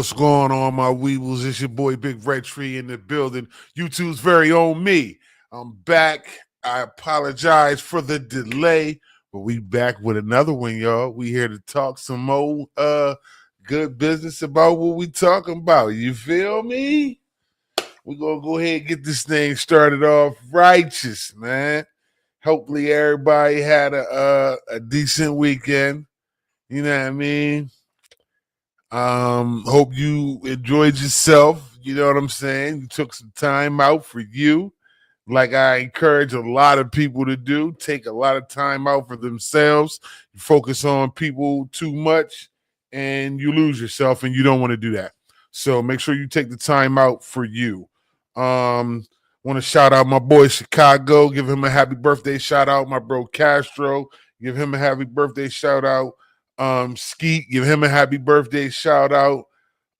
What's going on, my weebles? It's your boy Big Red Tree in the building. YouTube's very own me. I'm back. I apologize for the delay, but we back with another one, y'all. We here to talk some more good business about what we talking about. You feel me? We're gonna go ahead and get this thing started off righteous, man. Hopefully everybody had a decent weekend. You know what I mean? Hope you enjoyed yourself. You know what I'm saying? You took some time out for you. Like I encourage a lot of people to do. Take a lot of time out for themselves. You focus on people too much and you lose yourself, and you don't want to do that. So make sure you take the time out for you. Want to shout out my boy Chicago. Give him a happy birthday shout out. My bro Castro. Give him a happy birthday shout out. Skeet, give him a happy birthday shout out.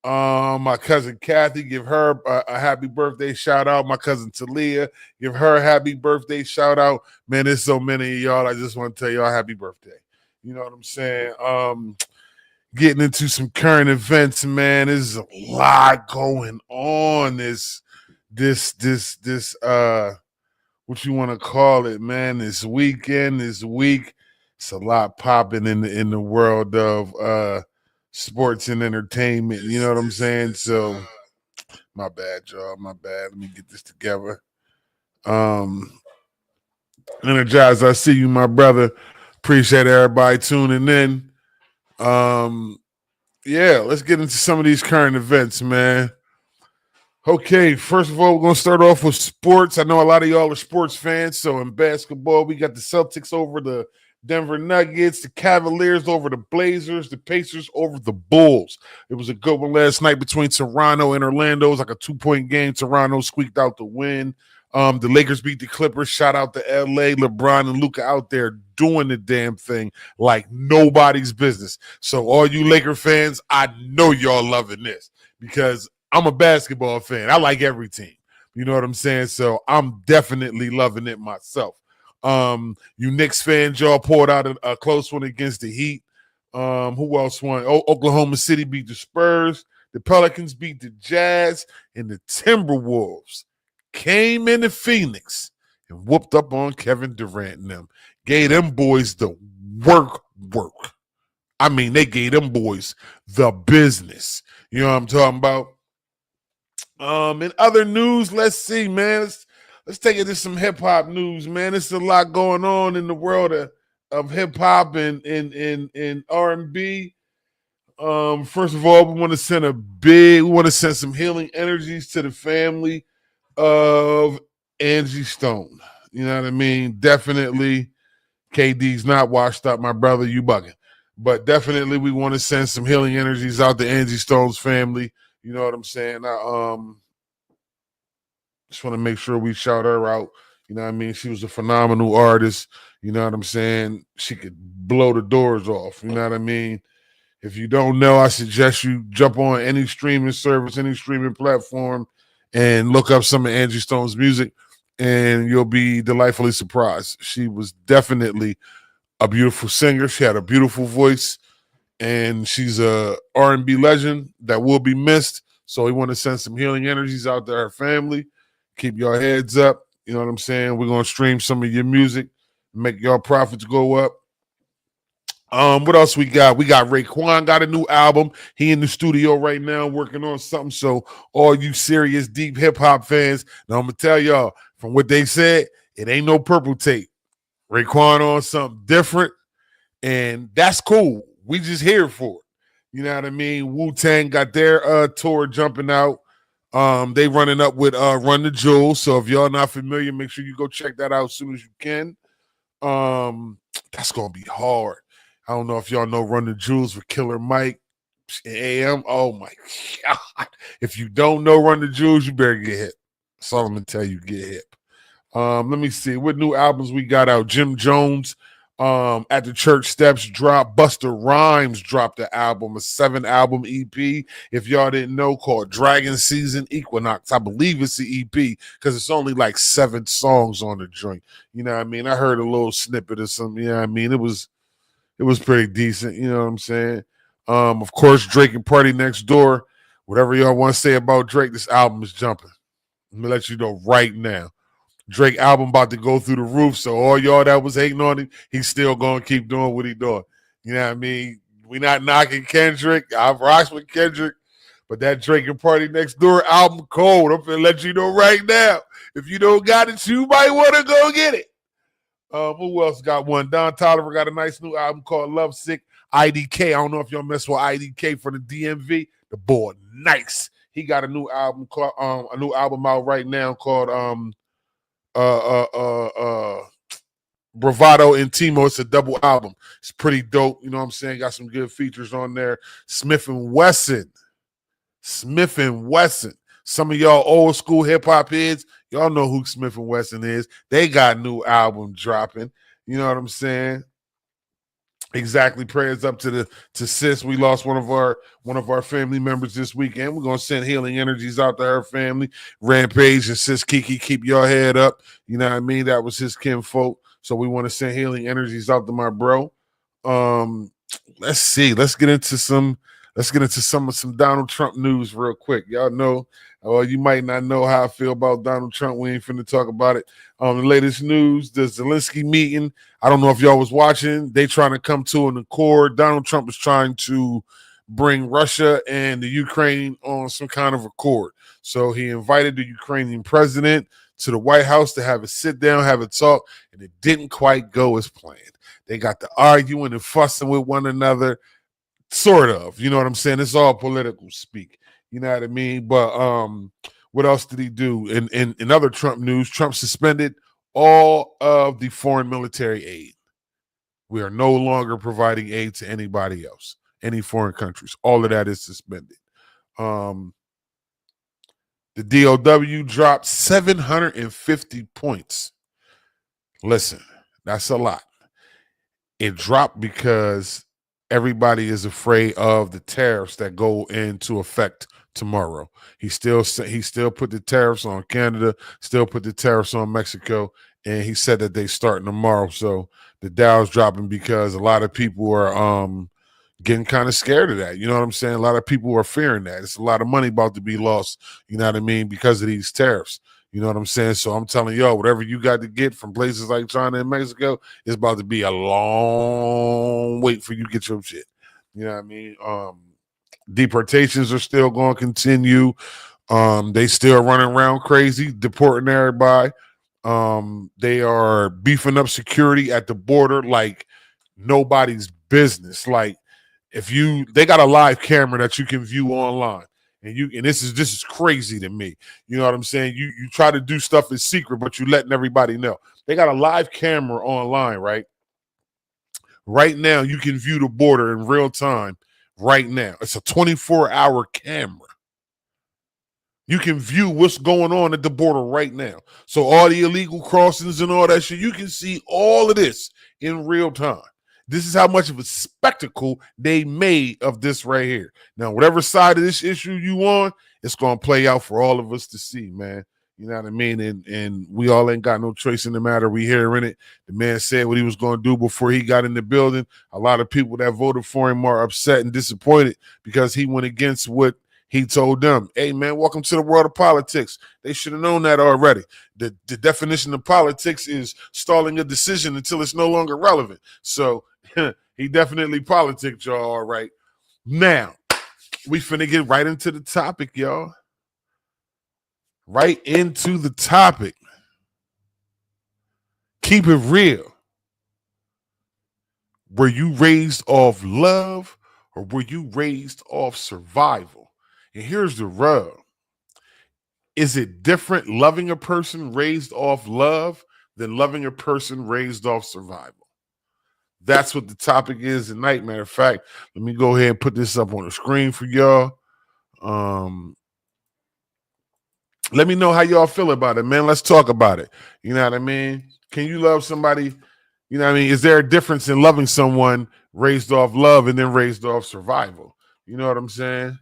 My cousin Kathy, give her a happy birthday shout out. My cousin Talia, give her a happy birthday shout out. Man, there's so many of y'all. I just want to tell y'all happy birthday. You know what I'm saying? Getting into some current events, man. There's a lot going on. This what you want to call it, man? This weekend, this week. It's a lot popping in the world of sports and entertainment. You know what I'm saying? So, my bad, y'all. My bad. Let me get this together. Energized, I see you, my brother. Appreciate everybody tuning in. Yeah, let's get into some of these current events, man. Okay, first of all, we're going to start off with sports. I know a lot of y'all are sports fans. So, in basketball, we got the Celtics over the Denver Nuggets, the Cavaliers over the Blazers, the Pacers over the Bulls. It was a good one last night between Toronto and Orlando. It was like a 2-point game. Toronto squeaked out the win. The Lakers beat the Clippers. Shout out to LA. LeBron and Luka out there doing the damn thing like nobody's business. So all you Laker fans, I know y'all loving this because I'm a basketball fan. I like every team. You know what I'm saying? So I'm definitely loving it myself. You Knicks fans, y'all poured out a close one against the Heat. Who else won? Oklahoma City beat the Spurs. The Pelicans beat the Jazz. And the Timberwolves came into Phoenix and whooped up on Kevin Durant and them. Gave them boys the work. I mean, they gave them boys the business. You know what I'm talking about? In other news, let's see, man. Let's take it to some hip-hop news, man. There's a lot going on in the world of hip-hop and R&B. First of all, we want to send some healing energies to the family of Angie Stone. You know what I mean? Definitely, KD's not washed up, my brother, you bugging. But definitely we want to send some healing energies out to Angie Stone's family. You know what I'm saying? I just want to make sure we shout her out. You know what I mean? She was a phenomenal artist. You know what I'm saying? She could blow the doors off. You know what I mean? If you don't know, I suggest you jump on any streaming service, any streaming platform, and look up some of Angie Stone's music, and you'll be delightfully surprised. She was definitely a beautiful singer. She had a beautiful voice, and she's a R&B legend that will be missed. So we want to send some healing energies out to her family. Keep your heads up. You know what I'm saying? We're going to stream some of your music, make your profits go up. What else we got? We got Raekwon got a new album. He in the studio right now working on something. So all you serious, deep hip-hop fans, now I'm going to tell y'all, from what they said, it ain't no purple tape. Raekwon on something different, and that's cool. We just here for it. You know what I mean? Wu-Tang got their tour jumping out. They running up with Run the Jewels. So if y'all not familiar, make sure you go check that out as soon as you can. That's gonna be hard. I don't know if y'all know Run the Jewels with Killer Mike and AM. Oh my God. If you don't know Run the Jewels, you better get hip. That's all I'm gonna tell you, get hip. Let me see what new albums we got out. Jim Jones at the Church Steps dropped. Busta Rhymes dropped the album, a 7-album EP. If y'all didn't know, called Dragon Season Equinox. I believe it's the EP because it's only like 7 songs on the joint. You know what I mean? I heard a little snippet of something. You know what I mean? It was pretty decent. You know what I'm saying? Of course, Drake and Party Next Door Whatever y'all want to say about Drake, this album is jumping. Let me let you know right now. Drake album about to go through the roof. So all y'all that was hating on him, he's still gonna keep doing what he doing. You know what I mean? We not knocking Kendrick. I rocks with Kendrick, but that Drake and Party Next Door album cold. I'm gonna let you know right now. If you don't got it, you might want to go get it. Who else got one? Don Toliver got a nice new album called Love Sick. IDK. I don't know if y'all mess with IDK for the DMV. The boy, nice. He got a new album called out right now called Bravado Intimo. It's a double album. It's pretty dope. You know what I'm saying? Got some good features on there. Smith and Wesson. Some of y'all old school hip hop heads, y'all know who Smith and Wesson is. They got new album dropping. You know what I'm saying? Exactly. Prayers up to sis. We lost one of our family members this weekend. We're gonna send healing energies out to her family. Rampage and sis Kiki, keep your head up. You know what I mean? That was his kinfolk. So we want to send healing energies out to my bro. Let's see. Let's get into some Donald Trump news real quick. Y'all know, you might not know how I feel about Donald Trump. We ain't finna talk about it. The latest news, the Zelensky meeting. I don't know if y'all was watching. They trying to come to an accord. Donald Trump is trying to bring Russia and the Ukraine on some kind of accord. So he invited the Ukrainian president to the White House to have a sit down, have a talk, and it didn't quite go as planned. They got to arguing and fussing with one another. Sort of, you know what I'm saying? It's all political speak, you know what I mean? But what else did he do? In other Trump news, Trump suspended all of the foreign military aid. We are no longer providing aid to anybody else, any foreign countries. All of that is suspended. The DOW dropped 750 points. Listen, that's a lot. It dropped because everybody is afraid of the tariffs that go into effect tomorrow. He still put the tariffs on Canada, still put the tariffs on Mexico, and he said that they starting tomorrow. So the Dow's dropping because a lot of people are getting kind of scared of that. You know what I'm saying? A lot of people are fearing that. It's a lot of money about to be lost, you know what I mean, because of these tariffs. You know what I'm saying? So I'm telling y'all, whatever you got to get from places like China and Mexico, it's about to be a long wait for you to get your shit. You know what I mean? Deportations are still going to continue. They still running around crazy, deporting everybody. They are beefing up security at the border like nobody's business. Like they got a live camera that you can view online. And this is crazy to me. You know what I'm saying? You try to do stuff in secret, but you letting everybody know. They got a live camera online, right? Right now, you can view the border in real time. Right now, it's a 24-hour camera. You can view what's going on at the border right now. So all the illegal crossings and all that shit, you can see all of this in real time. This is how much of a spectacle they made of this right here. Now, whatever side of this issue you on, it's going to play out for all of us to see, man. You know what I mean? And we all ain't got no choice in the matter. We hearing it. The man said what he was going to do before he got in the building. A lot of people that voted for him are upset and disappointed because he went against what he told them. Hey, man, welcome to the world of politics. They should have known that already. The definition of politics is stalling a decision until it's no longer relevant. So he definitely politics, y'all, all right. Now, we finna get right into the topic, y'all. Right into the topic. Keep it real. Were you raised off love or were you raised off survival? And here's the rub. Is it different loving a person raised off love than loving a person raised off survival? That's what the topic is tonight. Matter of fact, let me go ahead and put this up on the screen for y'all. Let me know how y'all feel about it, man. Let's talk about it. You know what I mean? Can you love somebody? You know what I mean? Is there a difference in loving someone raised off love and then raised off survival? You know what I'm saying?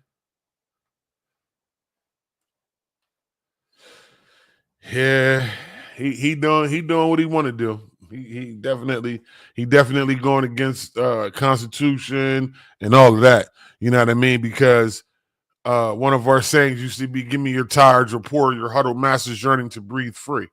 Yeah, he doing what he want to do. He definitely going against Constitution and all of that. You know what I mean? Because One of our sayings used to be, "Give me your tired, your poor, your huddled masses yearning to breathe free."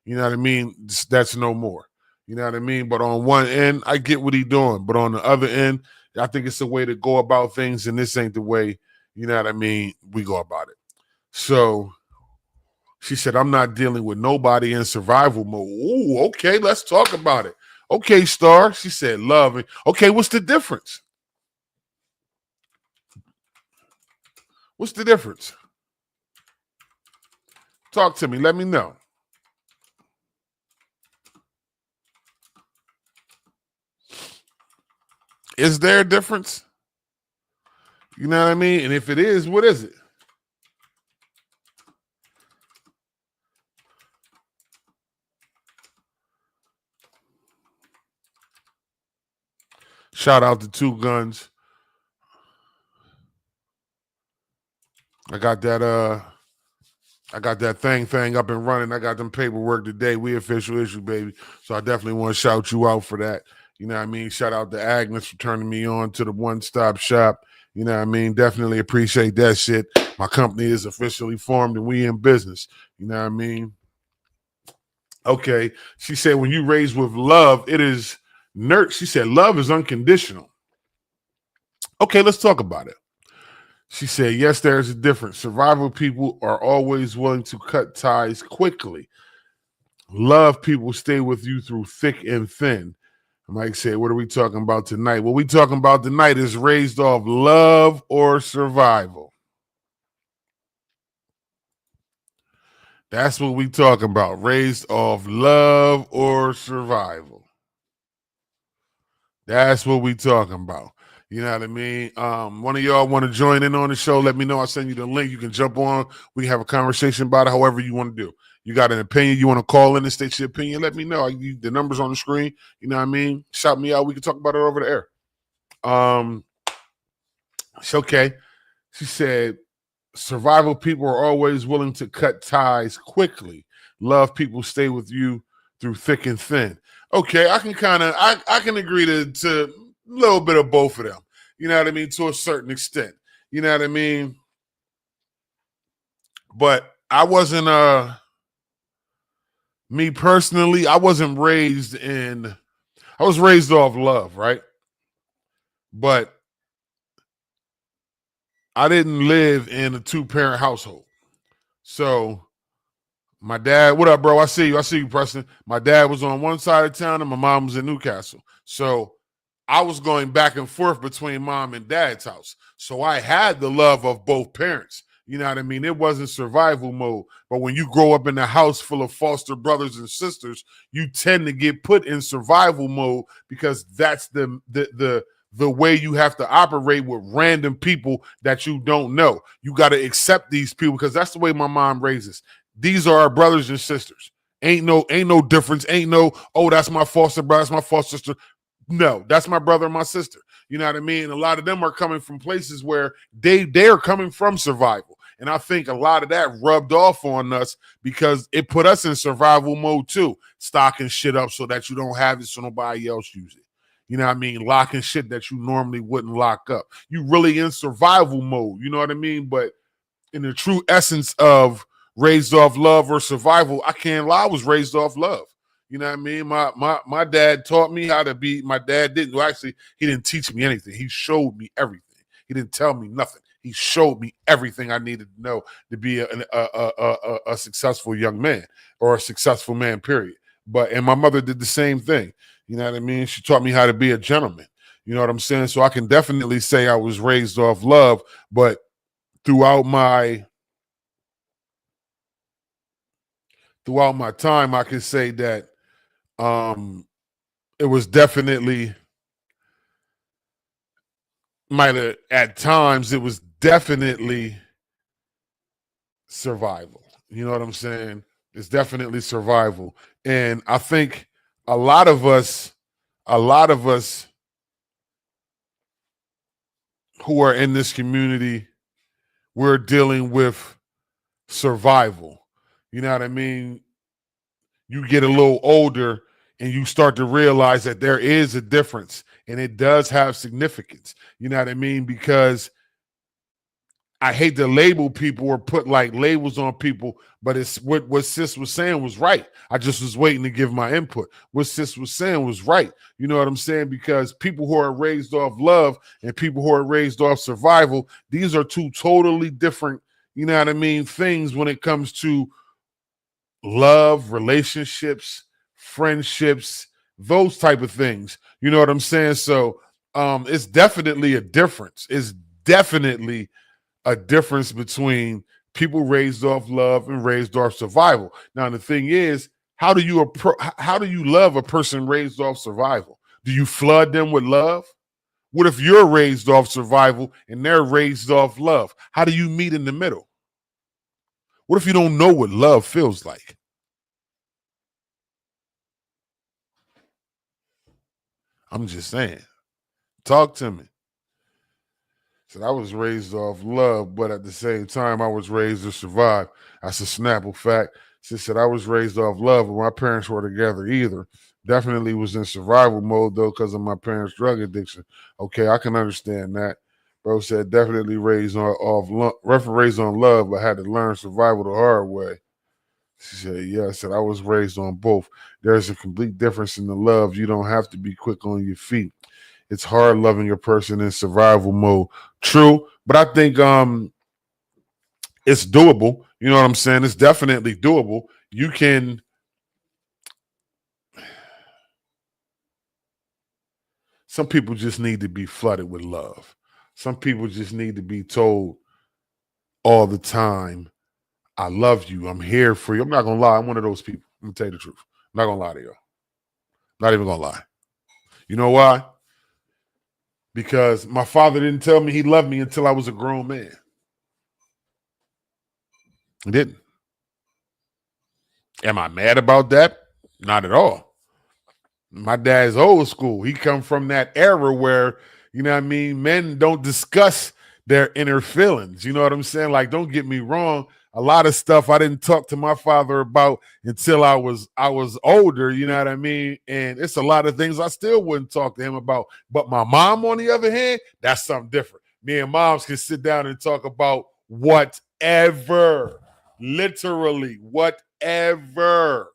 You know what I mean? That's no more. You know what I mean? But on one end, I get what he's doing. But on the other end, I think it's a way to go about things, and this ain't the way, you know what I mean, we go about it. So she said, "I'm not dealing with nobody in survival mode." Ooh, okay, let's talk about it. Okay, Star. She said, "Love it." Okay, what's the difference? What's the difference? Talk to me. Let me know. Is there a difference? You know what I mean? And if it is, what is it? Shout out to Two Guns. I got that thing up and running. I got them paperwork today. We official issue, baby. So I definitely want to shout you out for that. You know what I mean? Shout out to Agnes for turning me on to the one-stop shop. You know what I mean? Definitely appreciate that shit. My company is officially formed and we in business. You know what I mean? Okay. She said, when you raise with love, it is she said, love is unconditional. Okay, let's talk about it. She said, yes, there's a difference. Survival people are always willing to cut ties quickly. Love people stay with you through thick and thin. Mike said, what are we talking about tonight? What we talking about tonight is raised off love or survival. That's what we talking about. Raised off love or survival. That's what we talking about. You know what I mean? One of y'all want to join in on the show, let me know. I'll send you the link. You can jump on. We can have a conversation about it, however you want to do. You got an opinion, you want to call in and state your opinion, let me know. The number's on the screen. You know what I mean? Shout me out. We can talk about it over the air. It's okay. She said, survival people are always willing to cut ties quickly. Love people stay with you through thick and thin. Okay, I can kind of I can agree to a little bit of both of them. You know what I mean? To a certain extent. You know what I mean? But I wasn't me personally, I wasn't raised in I was raised off love, right? But I didn't live in a two-parent household. So my dad, what up, bro? I see you. I see you, Preston. My dad was on one side of town and my mom was in Newcastle. So I was going back and forth between mom and dad's house. So I had the love of both parents. You know what I mean? It wasn't survival mode. But when you grow up in a house full of foster brothers and sisters, you tend to get put in survival mode because that's the way you have to operate with random people that you don't know. You got to accept these people because that's the way my mom raises. These are our brothers and sisters. Ain't no difference. Ain't no, oh, that's my foster brother, that's my foster sister. No, that's my brother and my sister. You know what I mean? A lot of them are coming from places where they are coming from survival. And I think a lot of that rubbed off on us because it put us in survival mode too, stocking shit up so that you don't have it so nobody else use it. You know what I mean? Locking shit that you normally wouldn't lock up. You really in survival mode. You know what I mean? But in the true essence of raised off love or survival, I can't lie, I was raised off love. You know what I mean? My dad taught me how to be. My dad didn't. Well, actually, he didn't teach me anything. He showed me everything. He didn't tell me nothing. He showed me everything I needed to know to be a successful young man or a successful man, period. And my mother did the same thing. You know what I mean? She taught me how to be a gentleman. You know what I'm saying? So I can definitely say I was raised off love, but throughout my time, I can say that it was definitely at times it was definitely survival. You know what I'm saying? It's definitely survival. And I think a lot of us who are in this community, we're dealing with survival. You know what I mean? You get a little older and you start to realize that there is a difference and it does have significance. You know what I mean? Because I hate to label people or put like labels on people, but it's what sis was saying was right. I just was waiting to give my input. What sis was saying was right. You know what I'm saying? Because people who are raised off love and people who are raised off survival, these are two totally different, you know what I mean, things when it comes to love, relationships, friendships, those type of things. You know what I'm saying? So it's definitely a difference. It's definitely a difference between people raised off love and raised off survival. Now, the thing is, how do you love a person raised off survival? Do you flood them with love? What if you're raised off survival and they're raised off love? How do you meet in the middle? What if you don't know what love feels like? I'm just saying. Talk to me. So I was raised off love, but at the same time, I was raised to survive. That's a Snapple fact. She said I was raised off love, but my parents were together either. Definitely was in survival mode though because of my parents' drug addiction. Okay, I can understand that. Bro said definitely raised raised on love, but had to learn survival the hard way. She said, yeah, I said I was raised on both. There's a complete difference in the love. You don't have to be quick on your feet. It's hard loving a person in survival mode. True, but I think it's doable. You know what I'm saying? It's definitely doable. You can. Some people just need to be flooded with love. Some people just need to be told all the time, I love you. I'm here for you. I'm not going to lie. I'm one of those people. I'm going to tell you the truth. I'm not going to lie to y'all. Not even going to lie. You know why? Because my father didn't tell me he loved me until I was a grown man. He didn't. Am I mad about that? Not at all. My dad's old school. He come from that era where, you know what I mean, men don't discuss their inner feelings. You know what I'm saying? Like, don't get me wrong. A lot of stuff I didn't talk to my father about until I was older, you know what I mean? And it's a lot of things I still wouldn't talk to him about. But my mom, on the other hand, that's something different. Me and moms can sit down and talk about whatever. Literally, whatever.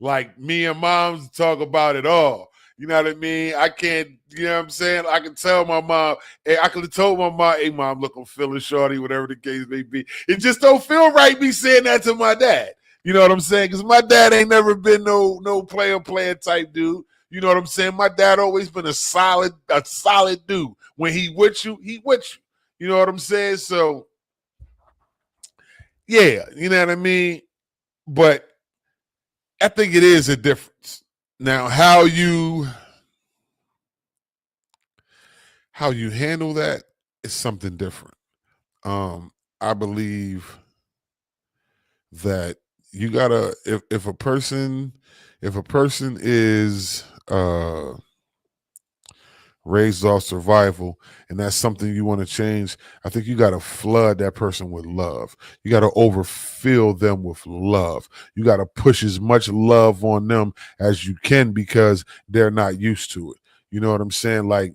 Like me and moms talk about it all. You know what I mean? I can't, you know what I'm saying? I can tell my mom, I could have told my mom, hey, mom, look, I'm feeling shorty, whatever the case may be. It just don't feel right me saying that to my dad. You know what I'm saying? Because my dad ain't never been no player type dude. You know what I'm saying? My dad always been a solid dude. When he with you, he with you. You know what I'm saying? So, yeah, you know what I mean? But I think it is a difference. Now, how you handle that is something different. I believe that you gotta if a person is raised off survival and that's something you want to change, I think you got to flood that person with love. You got to overfill them with love. You got to push as much love on them as you can because they're not used to it. You know what I'm saying? Like,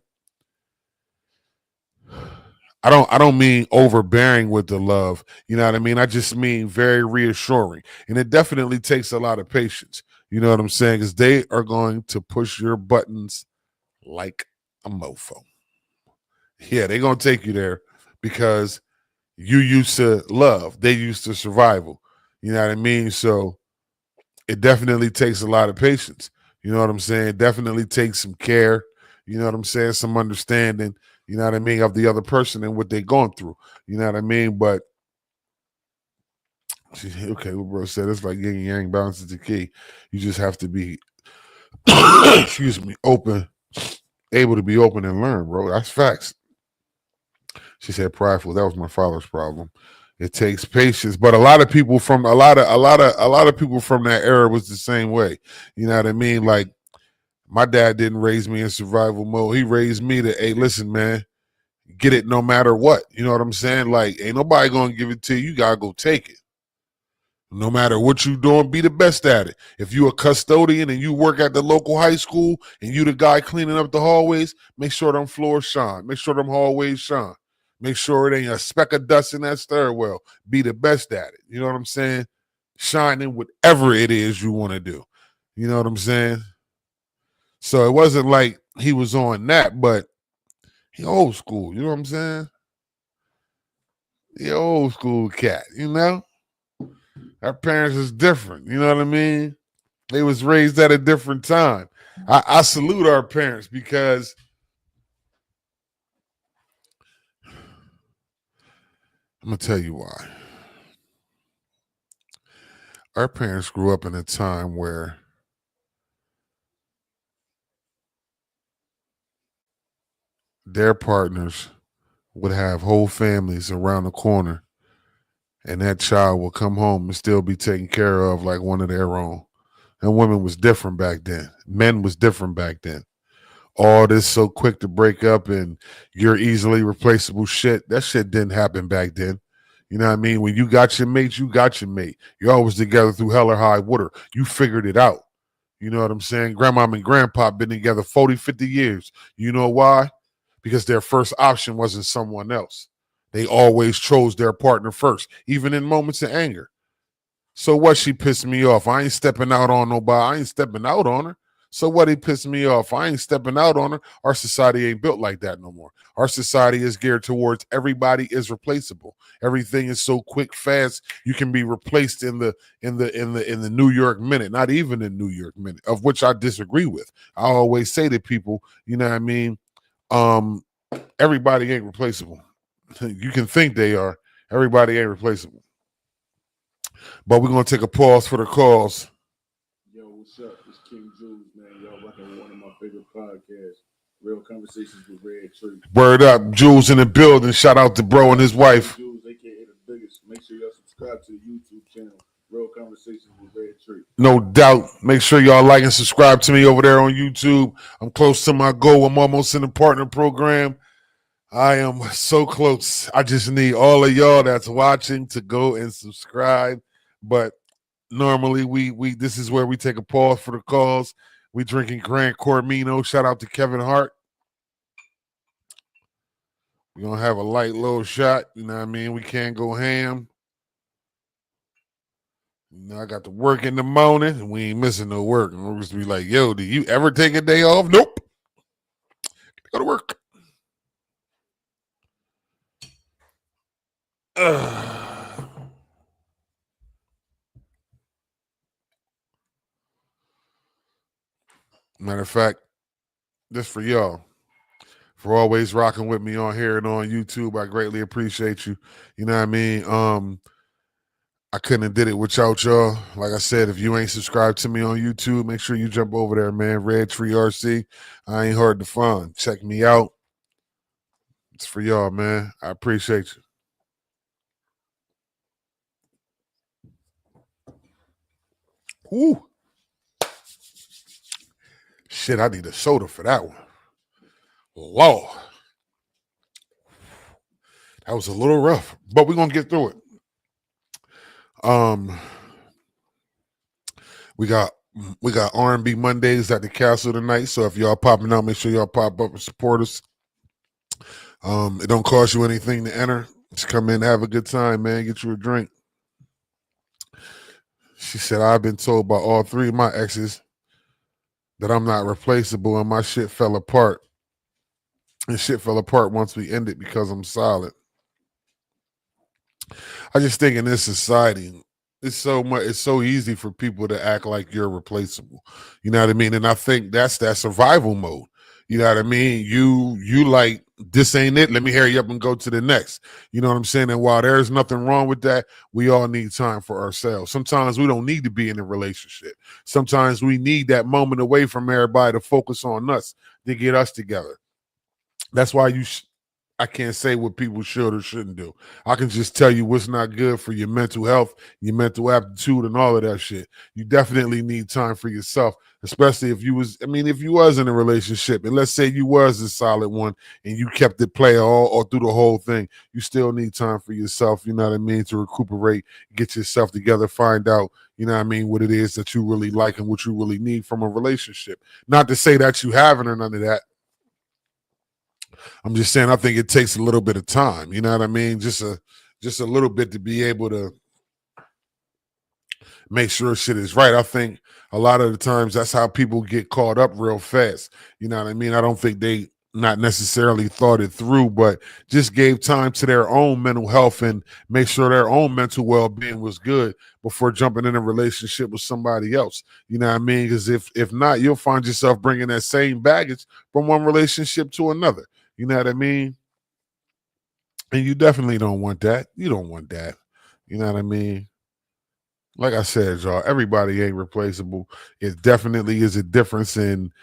I don't mean overbearing with the love. You know what I mean? I just mean very reassuring. And it definitely takes a lot of patience. You know what I'm saying? Because they are going to push your buttons like a mofo. Yeah, they're going to take you there because you used to love. They used to survival. You know what I mean? So it definitely takes a lot of patience. You know what I'm saying? It definitely takes some care. You know what I'm saying? Some understanding, you know what I mean, of the other person and what they're going through. You know what I mean? But okay, what bro said, it's like yin and yang, balance is the key. You just have to be excuse me, able to be open and learn, bro. That's facts. She said prideful. That was my father's problem. It takes patience, but a lot of people from a lot of people from that era was the same way. You know what I mean? Like, my dad didn't raise me in survival mode. He raised me to, hey, listen, man, get it no matter what. You know what I'm saying? Like, ain't nobody gonna give it to you. You gotta go take it. No matter what you doing, be the best at it. If you a custodian and you work at the local high school and you the guy cleaning up the hallways, make sure them floors shine. Make sure them hallways shine. Make sure it ain't a speck of dust in that stairwell. Be the best at it. You know what I'm saying? Shine in whatever it is you want to do. You know what I'm saying? So it wasn't like he was on that, but he old school. You know what I'm saying? He old school cat, you know? Our parents is different. You know what I mean? They was raised at a different time. I salute our parents because I'm going to tell you why. Our parents grew up in a time where their partners would have whole families around the corner, and that child will come home and still be taken care of like one of their own. And women was different back then. Men was different back then. All this so quick to break up and you're easily replaceable shit. That shit didn't happen back then. You know what I mean? When you got your mate, you got your mate. You're always together through hell or high water. You figured it out. You know what I'm saying? Grandmom and grandpa been together 40, 50 years. You know why? Because their first option wasn't someone else. They always chose their partner first, even in moments of anger. So what? She pissed me off. I ain't stepping out on nobody. I ain't stepping out on her. So what? He pissed me off. I ain't stepping out on her. Our society ain't built like that no more. Our society is geared towards everybody is replaceable. Everything is so quick, fast. You can be replaced in the New York minute, not even in New York minute, of which I disagree with. I always say to people, you know what I mean? Everybody ain't replaceable. You can think they are. Everybody ain't replaceable. But we're gonna take a pause for the calls. Yo, what's up? It's King Jules, man. Y'all rocking with one of my favorite podcasts, Real Conversations with Red Tree. Word up, Jules in the building. Shout out to bro and his wife. Jules, aka the biggest. Make sure y'all subscribe to the YouTube channel, Real Conversations with Red Tree. No doubt. Make sure y'all like and subscribe to me over there on YouTube. I'm close to my goal. I'm almost in the partner program. I am so close. I just need all of y'all that's watching to go and subscribe. But normally we this is where we take a pause for the calls. We drinking Grand Cormino. Shout out to Kevin Hart. We're gonna have a light little shot. You know what I mean? We can't go ham. You know, I got to work in the morning and we ain't missing no work. And we're just be like, yo, do you ever take a day off? Nope. Go to work. Matter of fact, this for y'all. For always rocking with me on here and on YouTube. I greatly appreciate you. You know what I mean? I couldn't have did it without y'all. Like I said, if you ain't subscribed to me on YouTube, make sure you jump over there, man. Red Tree RC. I ain't hard to find. Check me out. It's for y'all, man. I appreciate you. Ooh. Shit, I need a soda for that one. Lord. That was a little rough, but we're gonna get through it. We got R&B Mondays at the Castle tonight. So if y'all popping out, make sure y'all pop up and support us. It don't cost you anything to enter. Just come in, have a good time, man. Get you a drink. She said, I've been told by all three of my exes that I'm not replaceable and my shit fell apart. And shit fell apart once we ended because I'm solid. I just think in this society, it's so easy for people to act like you're replaceable. You know what I mean? And I think that's that survival mode. You know what I mean? You like, this ain't it. Let me hurry up and go to the next. You know what I'm saying? And while there's nothing wrong with that, we all need time for ourselves. Sometimes we don't need to be in a relationship. Sometimes we need that moment away from everybody to focus on us, to get us together. That's why I can't say what people should or shouldn't do. I can just tell you what's not good for your mental health, your mental aptitude, and all of that shit. You definitely need time for yourself, especially if you was in a relationship, and let's say you was a solid one and you kept it play all through the whole thing. You still need time for yourself, you know what I mean, to recuperate, get yourself together, find out, you know what I mean, what it is that you really like and what you really need from a relationship. Not to say that you haven't or none of that, I'm just saying, I think it takes a little bit of time. You know what I mean? Just a little bit to be able to make sure shit is right. I think a lot of the times that's how people get caught up real fast. You know what I mean? I don't think they not necessarily thought it through, but just gave time to their own mental health and make sure their own mental well-being was good before jumping in a relationship with somebody else. You know what I mean? Because if not, you'll find yourself bringing that same baggage from one relationship to another. You know what I mean? And you definitely don't want that. You don't want that. You know what I mean? Like I said, y'all, everybody ain't replaceable. It definitely is a difference in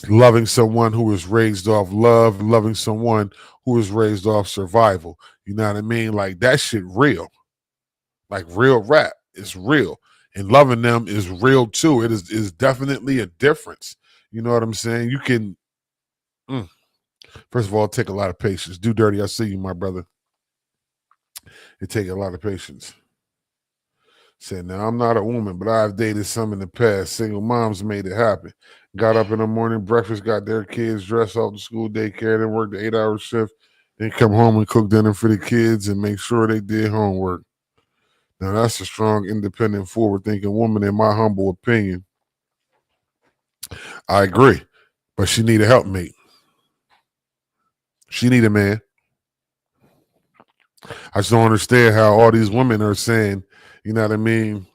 loving someone who is raised off love and loving someone who is raised off survival. You know what I mean? Like that shit real. Like real rap. It's real. And loving them is real too. It is definitely a difference. You know what I'm saying? You can first of all take a lot of patience. Do dirty. I see you, my brother. It take a lot of patience. Said, now I'm not a woman, but I've dated some in the past. Single moms made it happen. Got up in the morning, breakfast, got their kids dressed off to school, daycare, then worked the 8-hour shift, then come home and cook dinner for the kids and make sure they did homework. Now that's a strong, independent, forward-thinking woman, in my humble opinion. I agree, but she need a helpmate. She need a man. I just don't understand how all these women are saying, you know what I mean?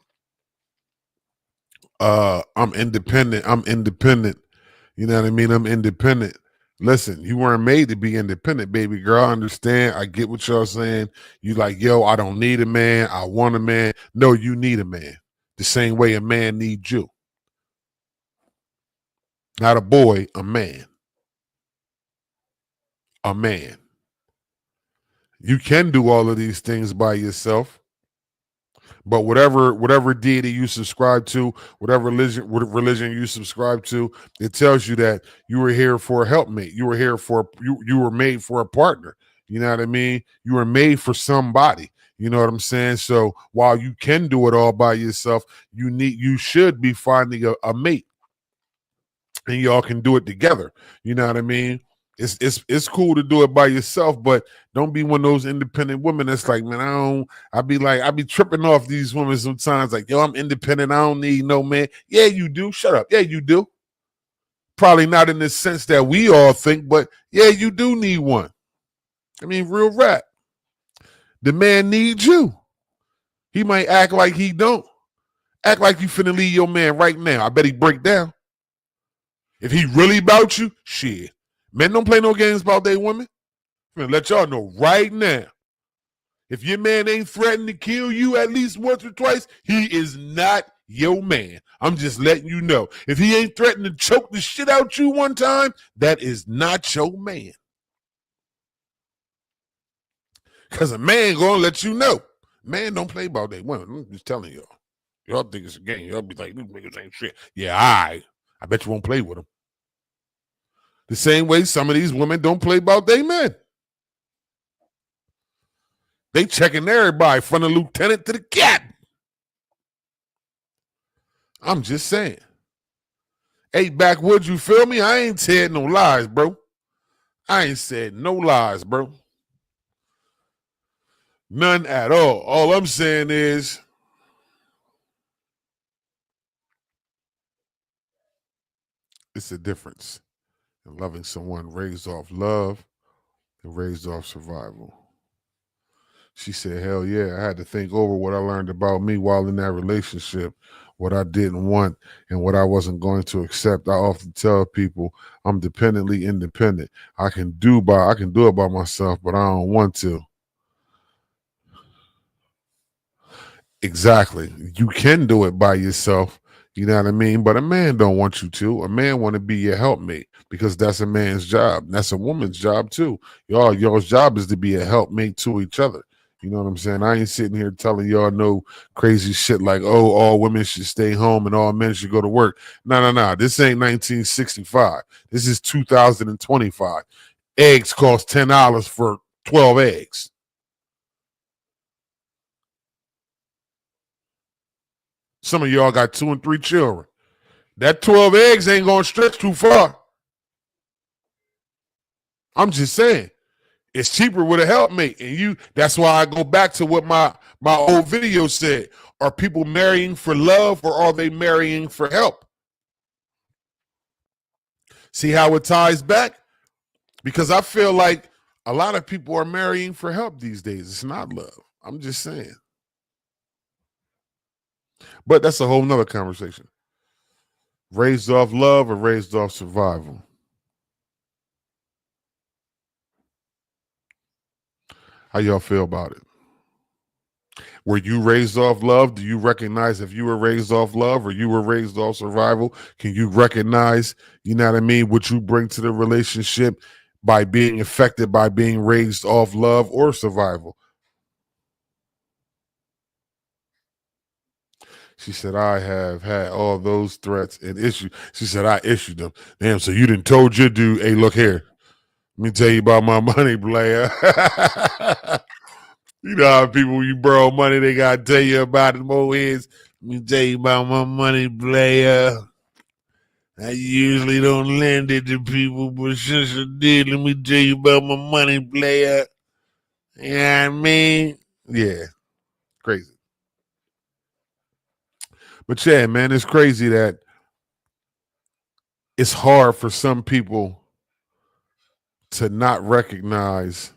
I'm independent. I'm independent. You know what I mean? I'm independent. Listen, you weren't made to be independent, baby girl. I understand. I get what y'all saying. You like, yo, I don't need a man. I want a man. No, you need a man. The same way a man needs you. Not a boy, a man. A man. You can do all of these things by yourself. But whatever deity you subscribe to, whatever religion you subscribe to, it tells you that you were here for a helpmate. You were here for you were made for a partner. You know what I mean? You were made for somebody. You know what I'm saying? So while you can do it all by yourself, you should be finding a mate, and y'all can do it together. You know what I mean? It's cool to do it by yourself, but don't be one of those independent women that's like, man, I be tripping off these women sometimes, like, yo, I'm independent, I don't need no man. Yeah, you do. Shut up. Yeah, you do. Probably not in the sense that we all think, but yeah, you do need one. I mean, real rap. The man needs you. He might act like he don't. Act like you finna leave your man right now. I bet he break down. If he really about you, shit. Men don't play no games about their women. I'm gonna let y'all know right now. If your man ain't threatened to kill you at least once or twice, he is not your man. I'm just letting you know. If he ain't threatened to choke the shit out you one time, that is not your man. Because a man gonna let you know. Man don't play about their women. I'm just telling y'all. Y'all think it's a game. Y'all be like, these niggas ain't shit. Yeah, I bet you won't play with them. The same way some of these women don't play about their men. They checking everybody from the lieutenant to the captain. I'm just saying. Hey, backwoods, you feel me? I ain't said no lies, bro. I ain't said no lies, bro. None at all. All I'm saying is it's a difference in loving someone raised off love and raised off survival. She said, hell yeah, I had to think over what I learned about me while in that relationship, what I didn't want and what I wasn't going to accept. I often tell people I'm dependently independent. I can do it by myself, but I don't want to. Exactly. You can do it by yourself. You know what I mean? But a man don't want you to. A man want to be your helpmate because that's a man's job. That's a woman's job too. Y'all's job is to be a helpmate to each other. You know what I'm saying? I ain't sitting here telling y'all no crazy shit like, oh, all women should stay home and all men should go to work. No. This ain't 1965. This is 2025. Eggs cost $10 for 12 eggs. Some of y'all got 2 and 3 children. That 12 eggs ain't gonna stretch too far. I'm just saying. It's cheaper with a helpmate. And that's why I go back to what my old video said. Are people marrying for love or are they marrying for help? See how it ties back? Because I feel like a lot of people are marrying for help these days. It's not love. I'm just saying. But that's a whole nother conversation. Raised off love or raised off survival? How y'all feel about it? Were you raised off love? Do you recognize if you were raised off love or you were raised off survival? Can you recognize, you know what I mean, what you bring to the relationship by being affected by being raised off love or survival? She said, I have had all those threats and issues. She said, I issued them. Damn, so you didn't told your dude, hey, look here. Let me tell you about my money, player. You know how people, you borrow money, they got to tell you about it more heads. Let me tell you about my money, player. I usually don't lend it to people, but since I did, let me tell you about my money, player. You know what I mean? Yeah, crazy. But yeah, man, it's crazy that it's hard for some people to not recognize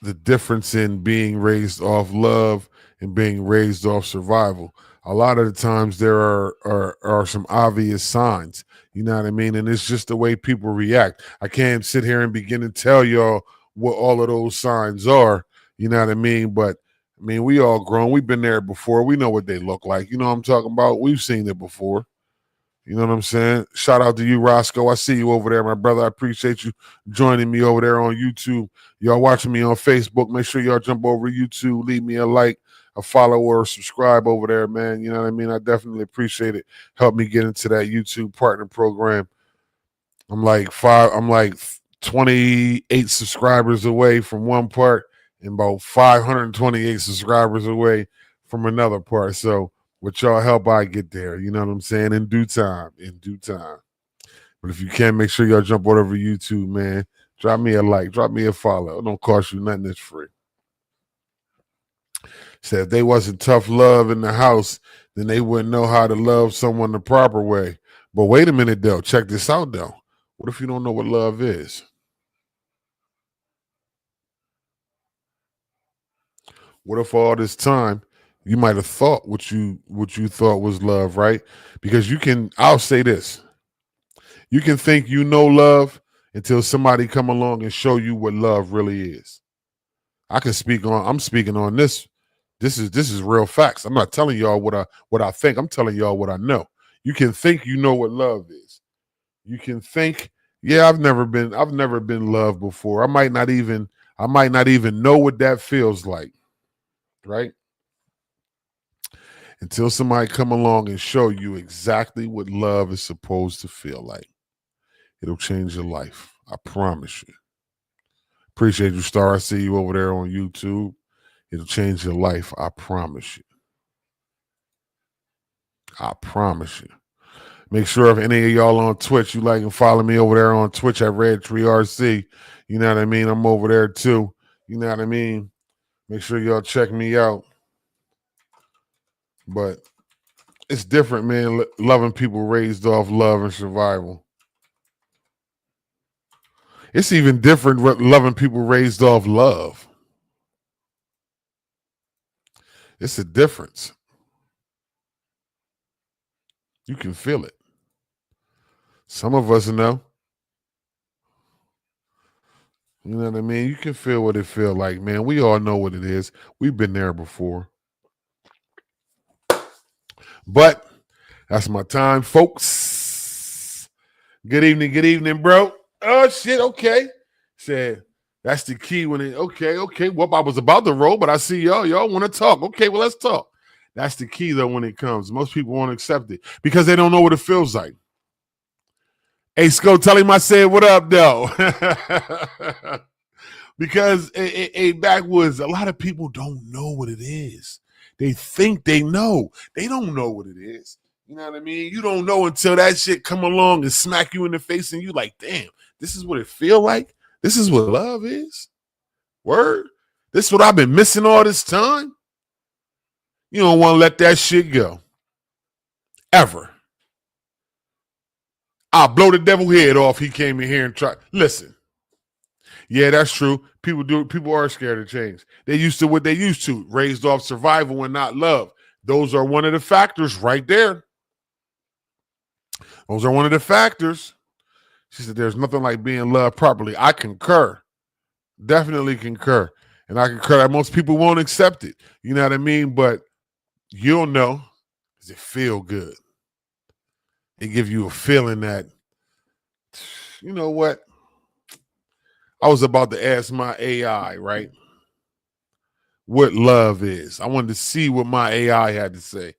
the difference in being raised off love and being raised off survival. A lot of the times there are some obvious signs, you know what I mean? And it's just the way people react. I can't sit here and begin to tell y'all what all of those signs are, you know what I mean? But I mean, we all grown. We've been there before. We know what they look like. You know what I'm talking about? We've seen it before. You know what I'm saying? Shout out to you, Roscoe. I see you over there, my brother. I appreciate you joining me over there on YouTube. Y'all watching me on Facebook. Make sure y'all jump over to YouTube. Leave me a like, a follow, or subscribe over there, man. You know what I mean? I definitely appreciate it. Help me get into that YouTube partner program. I'm like 28 subscribers away from one part and about 528 subscribers away from another part. So with y'all help, I get there. You know what I'm saying? In due time. In due time. But if you can, make sure y'all jump over YouTube, man. Drop me a like. Drop me a follow. It don't cost you nothing. It's free. Said if they wasn't tough love in the house, then they wouldn't know how to love someone the proper way. But wait a minute, though. Check this out, though. What if you don't know what love is? What if all this time you might have thought what you thought was love, right? Because I'll say this. You can think you know love until somebody come along and show you what love really is. I'm speaking on this. This is real facts. I'm not telling y'all what I think. I'm telling y'all what I know. You can think you know what love is. You can think, yeah, I've never been loved before. I might not even know what that feels like, right? Until somebody come along and show you exactly what love is supposed to feel like. It'll change your life. I promise you. Appreciate you, Star. I see you over there on YouTube. It'll change your life. I promise you. I promise you. Make sure if any of y'all on Twitch, you like and follow me over there on Twitch at Red Tree RC. You know what I mean? I'm over there too. You know what I mean? Make sure y'all check me out. But it's different, man, loving people raised off love and survival. It's even different loving people raised off love. It's a difference. You can feel it. Some of us know. You know what I mean? You can feel what it feel like, man. We all know what it is. We've been there before. But that's my time, folks. Good evening, bro. Oh shit, okay. Said that's the key when it okay. Well, I was about to roll, but I see y'all want to talk. Okay, well, let's talk. That's the key though when it comes. Most people won't accept it because they don't know what it feels like. Hey, Sco, tell him I said what up, though. Because backwoods, a lot of people don't know what it is. They think they know. They don't know what it is. You know what I mean? You don't know until that shit come along and smack you in the face and you like, damn, this is what it feel like? This is what love is? Word? This is what I've been missing all this time? You don't want to let that shit go. Ever. I'll blow the devil head off. He came in here and tried. Listen. Yeah, that's true. People are scared of change. They used to what they used to, raised off survival and not love. Those are one of the factors right there. Those are one of the factors. She said, there's nothing like being loved properly. I concur. Definitely concur. And I concur that most people won't accept it. You know what I mean? But you'll know. Does it feel good? It gives you a feeling that, you know what? I was about to ask my AI, right? What love is. I wanted to see what my AI had to say.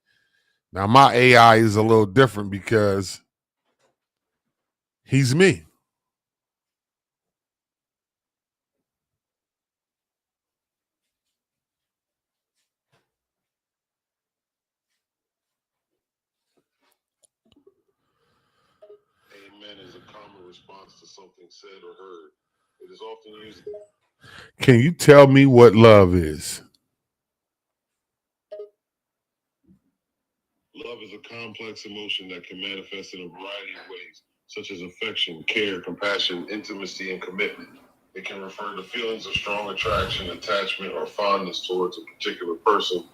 Now, my AI is a little different because he's me. Amen is a common response to something said or heard. It is often used. Can you tell me what love is? Love is a complex emotion that can manifest in a variety of ways, such as affection, care, compassion, intimacy, and commitment. It can refer to feelings of strong attraction, attachment, or fondness towards a particular person,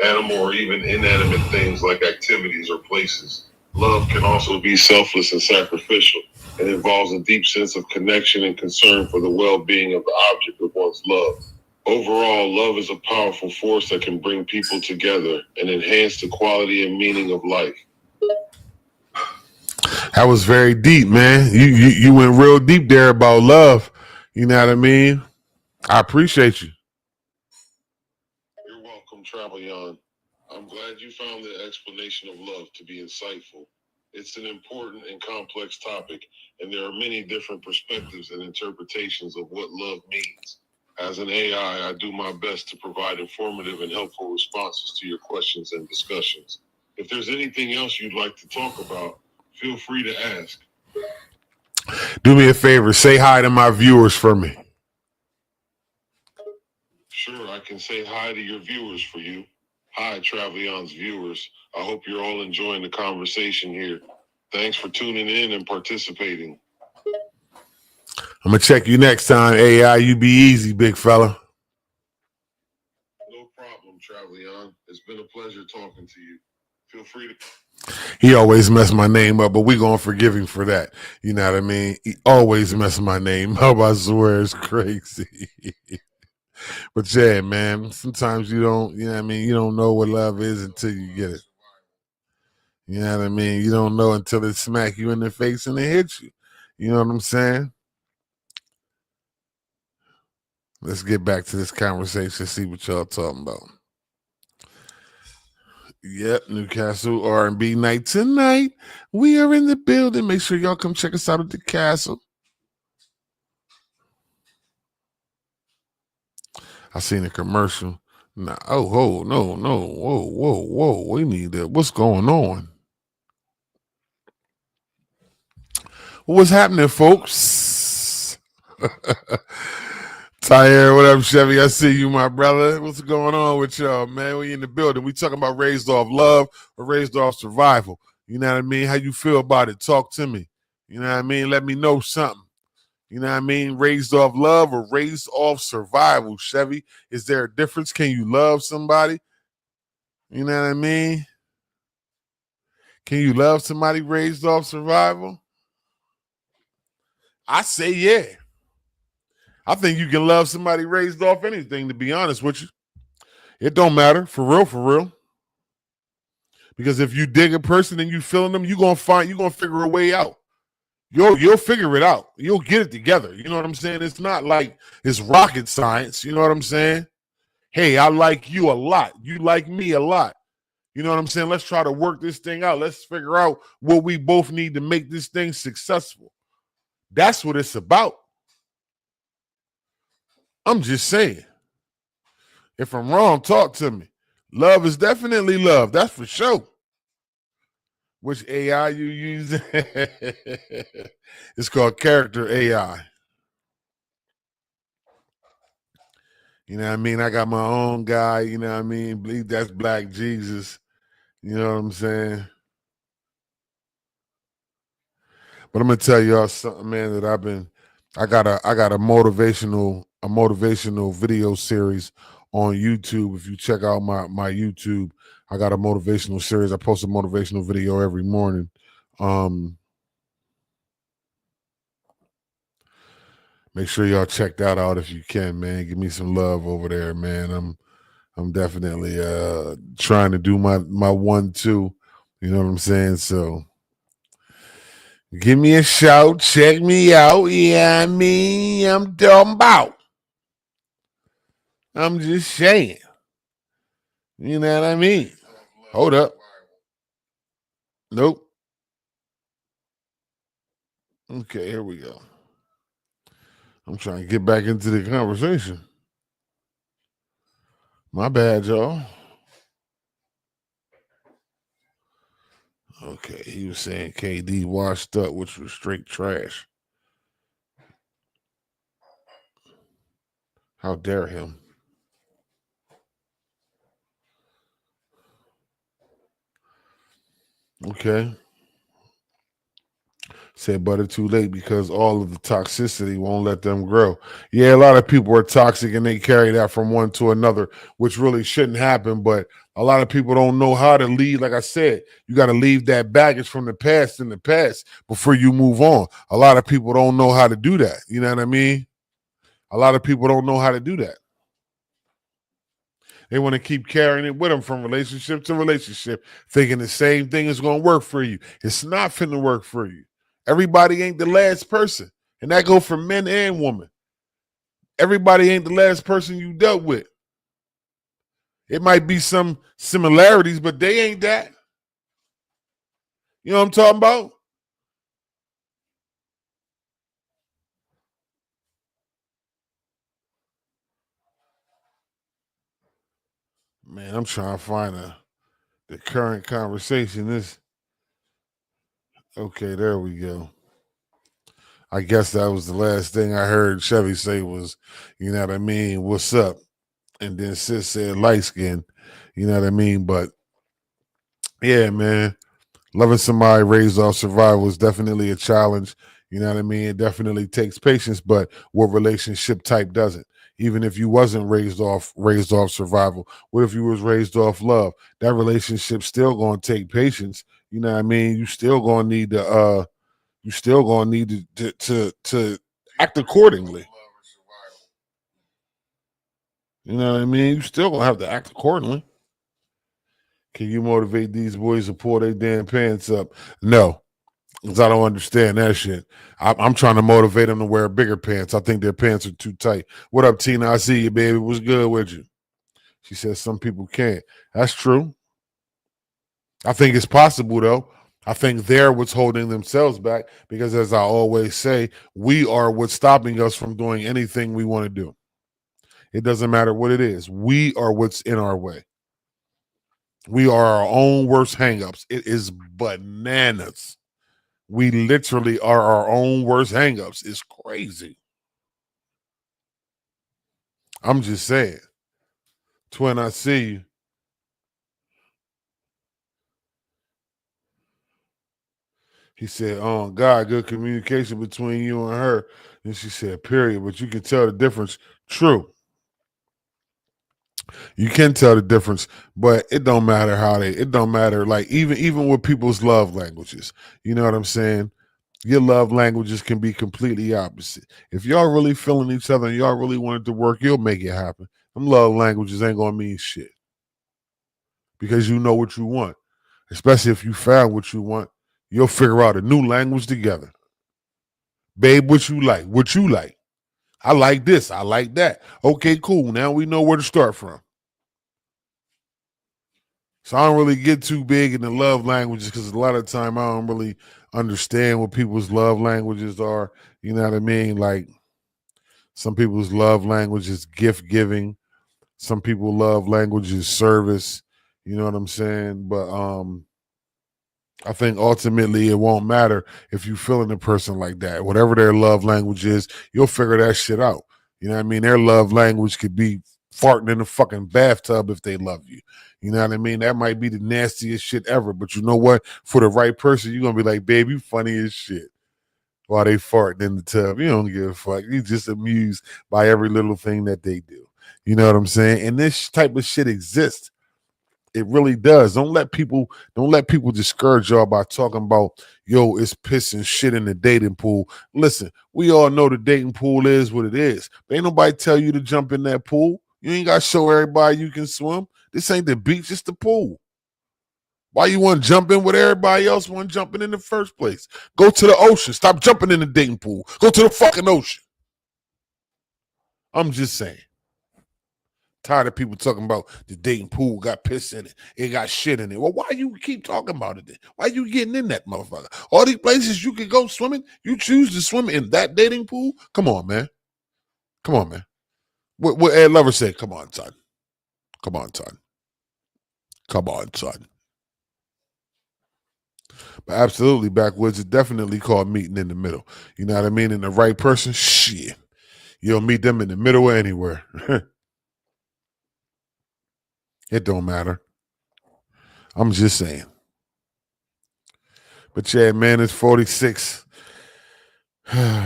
animal, or even inanimate things like activities or places. Love can also be selfless and sacrificial. It involves a deep sense of connection and concern for the well-being of the object of one's love. Overall, love is a powerful force that can bring people together and enhance the quality and meaning of life. That was very deep, man. You went real deep there about love. You know what I mean? I appreciate you. You're welcome, Travelyon. I'm glad you found the explanation of love to be insightful. It's an important and complex topic, and there are many different perspectives and interpretations of what love means. As an AI, I do my best to provide informative and helpful responses to your questions and discussions. If there's anything else you'd like to talk about, feel free to ask. Do me a favor, say hi to my viewers for me. Sure, I can say hi to your viewers for you. Hi, Travelion's viewers. I hope you're all enjoying the conversation here. Thanks for tuning in and participating. I'm going to check you next time, AI. You be easy, big fella. No problem, Travelion. It's been a pleasure talking to you. Feel free to... He always messed my name up, but we going to forgive him for that. You know what I mean? He always messed my name up. I swear it's crazy. But yeah, man, sometimes you don't, you know what I mean? You don't know what love is until you get it. You know what I mean? You don't know until it smack you in the face and it hits you. You know what I'm saying? Let's get back to this conversation, see what y'all talking about. Yep, Newcastle R&B night tonight. We are in the building. Make sure y'all come check us out at the castle. I seen a commercial. Nah, oh, no, whoa. We need that. What's going on? What's happening, folks? Tyre, what up, Chevy? I see you, my brother. What's going on with y'all, man? We in the building. We talking about raised off love or raised off survival. You know what I mean? How you feel about it? Talk to me. You know what I mean? Let me know something. You know what I mean? Raised off love or raised off survival, Chevy. Is there a difference? Can you love somebody? You know what I mean? Can you love somebody raised off survival? I say yeah. I think you can love somebody raised off anything, to be honest with you. It don't matter. For real. Because if you dig a person and you feeling them, you're gonna figure a way out. You'll figure it out. You'll get it together. You know what I'm saying? It's not like it's rocket science. You know what I'm saying? Hey, I like you a lot. You like me a lot. You know what I'm saying? Let's try to work this thing out. Let's figure out what we both need to make this thing successful. That's what it's about. I'm just saying. If I'm wrong, talk to me. Love is definitely love. That's for sure. Which AI you using? It's called character AI. You know what I mean? I got my own guy, you know what I mean? Believe that's Black Jesus. You know what I'm saying? But I'm gonna tell y'all something, man, that I got a motivational video series on YouTube. If you check out my YouTube, I got a motivational series. I post a motivational video every morning. Um, Make sure y'all check that out if you can, man. Give me some love over there, man. I'm definitely trying to do my 1-2. You know what I'm saying? So give me a shout, check me out. Yeah, I mean, I'm talking about. I'm just saying. You know what I mean? Hold up. Nope. Okay, here we go. I'm trying to get back into the conversation. My bad, y'all. Okay, he was saying KD washed up, which was straight trash. How dare him? Okay. Said, but it's too late because all of the toxicity won't let them grow. Yeah, a lot of people are toxic and they carry that from one to another, which really shouldn't happen. But a lot of people don't know how to leave. Like I said, you got to leave that baggage from the past in the past before you move on. A lot of people don't know how to do that. You know what I mean? A lot of people don't know how to do that. They want to keep carrying it with them from relationship to relationship, thinking the same thing is going to work for you. It's not finna work for you. Everybody ain't the last person. And that go for men and women. Everybody ain't the last person you dealt with. It might be some similarities, but they ain't that. You know what I'm talking about? Man, I'm trying to find the current conversation. This okay, there we go. I guess that was the last thing I heard Chevy say was, you know what I mean, what's up? And then Sis said light skin, you know what I mean? But yeah, man, loving somebody raised off survival is definitely a challenge. You know what I mean? It definitely takes patience, but what relationship type doesn't? Even if you wasn't raised off survival, what if you was raised off love? That relationship still gonna take patience. You know what I mean? You still gonna need to act accordingly. You know what I mean? You still gonna have to act accordingly. Can you motivate these boys to pull their damn pants up? No, because I don't understand that shit. I'm trying to motivate them to wear bigger pants. I think their pants are too tight. What up, Tina? I see you, baby. What's good with you? She says some people can't. That's true. I think it's possible though. I think they're what's holding themselves back because, as I always say, we are what's stopping us from doing anything we want to do. It doesn't matter what it is. We are what's in our way. We are our own worst hangups. It is bananas. We literally are our own worst hangups. It's crazy. I'm just saying. Twin, I see you. He said, oh, God, good communication between you and her. And she said, period. But you can tell the difference. True. You can tell the difference, but it don't matter it don't matter. Like even with people's love languages, you know what I'm saying? Your love languages can be completely opposite. If y'all really feeling each other and y'all really want it to work, you'll make it happen. Them love languages ain't gonna mean shit because you know what you want. Especially if you found what you want, you'll figure out a new language together. Babe, what you like? What you like? I like this. I like that. Okay, cool. Now we know where to start from. So I don't really get too big in the love languages because a lot of the time I don't really understand what people's love languages are. You know what I mean? Like some people's love language is gift giving. Some people love language is service. You know what I'm saying? But I think ultimately it won't matter if you feeling a person like that. Whatever their love language is, you'll figure that shit out. You know what I mean? Their love language could be farting in the fucking bathtub if they love you. You know what I mean? That might be the nastiest shit ever. But you know what? For the right person, you're gonna be like, babe, you funny as shit. While they farting in the tub. You don't give a fuck. You just amused by every little thing that they do. You know what I'm saying? And this type of shit exists. It really does. Don't let people discourage y'all by talking about, yo, it's piss and shit in the dating pool. Listen, we all know the dating pool is what it is. But ain't nobody tell you to jump in that pool. You ain't got to show everybody you can swim. This ain't the beach, it's the pool. Why you want to jump in with everybody else want jumping in the first place? Go to the ocean. Stop jumping in the dating pool. Go to the fucking ocean. I'm just saying. Tired of people talking about the dating pool got piss in it. It got shit in it. Well, why you keep talking about it then? Why you getting in that motherfucker? All these places you can go swimming, you choose to swim in that dating pool? Come on, man. Come on, man. What Ed Lover said, come on, son. Come on, son. Come on, son. But absolutely, backwoods is definitely called meeting in the middle. You know what I mean? And the right person, shit. You'll meet them in the middle or anywhere. It don't matter. I'm just saying. But yeah, man, it's 46.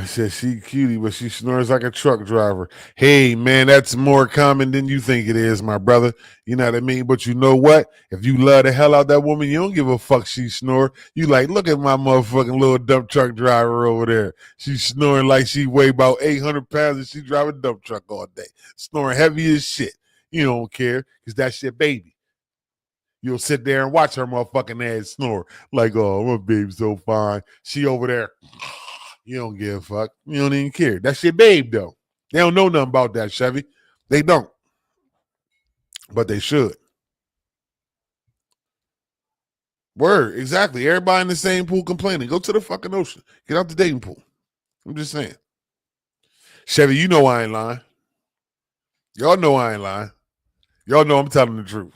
Says she cutie, but she snores like a truck driver. Hey, man, that's more common than you think it is, my brother. You know what I mean? But you know what? If you love the hell out that woman, you don't give a fuck she snore. You like, look at my motherfucking little dump truck driver over there. She's snoring like she weigh about 800 pounds and she drive a dump truck all day. Snoring heavy as shit. You don't care because that's your baby. You'll sit there and watch her motherfucking ass snore. Like, oh, my baby's so fine. She over there. You don't give a fuck. You don't even care. That's your babe, though. They don't know nothing about that, Chevy. They don't. But they should. Word, exactly. Everybody in the same pool complaining. Go to the fucking ocean. Get out the dating pool. I'm just saying. Chevy, you know I ain't lying. Y'all know I ain't lying. Y'all know I'm telling the truth.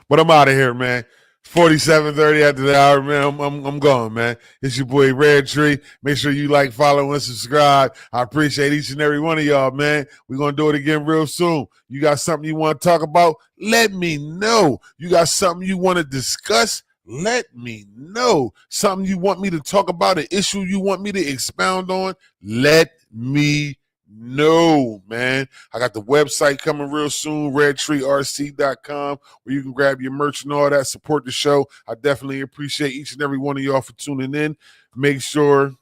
But I'm out of here, man. 47:30 after the hour, man. I'm gone, man. It's your boy Red Tree. Make sure you like, follow, and subscribe. I appreciate each and every one of y'all, man. We're gonna do it again real soon. You got something you want to talk about? Let me know. You got something you want to discuss? Let me know. Something you want me to talk about, an issue you want me to expound on? Let me know, man. I got the website coming real soon, redtreerc.com, where you can grab your merch and all that, support the show. I definitely appreciate each and every one of y'all for tuning in. Make sure,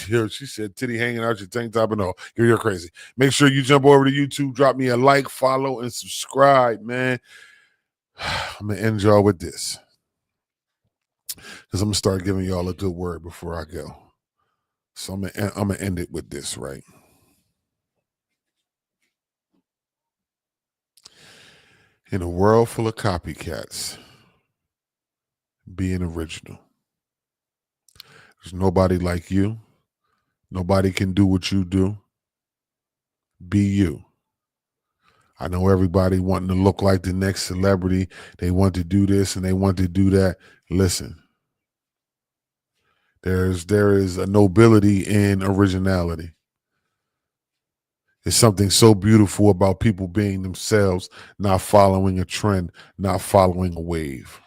yo, she said titty hanging out your tank top and all. You're crazy. Make sure you jump over to YouTube, drop me a like, follow, and subscribe, man. I'm going to end y'all with this, because I'm going to start giving y'all a good word before I go. So I'm going to end it with this, right? In a world full of copycats, be an original. There's nobody like you. Nobody can do what you do. Be you. I know everybody wanting to look like the next celebrity. They want to do this and they want to do that. Listen, there is a nobility in originality. There's something so beautiful about people being themselves, not following a trend, not following a wave.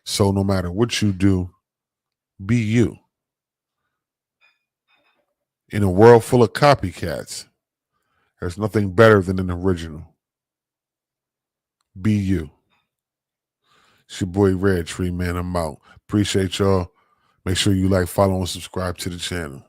So no matter what you do, be you. In a world full of copycats, there's nothing better than an original. Be you. It's your boy Red Tree, man. I'm out. Appreciate y'all. Make sure you like, follow, and subscribe to the channel.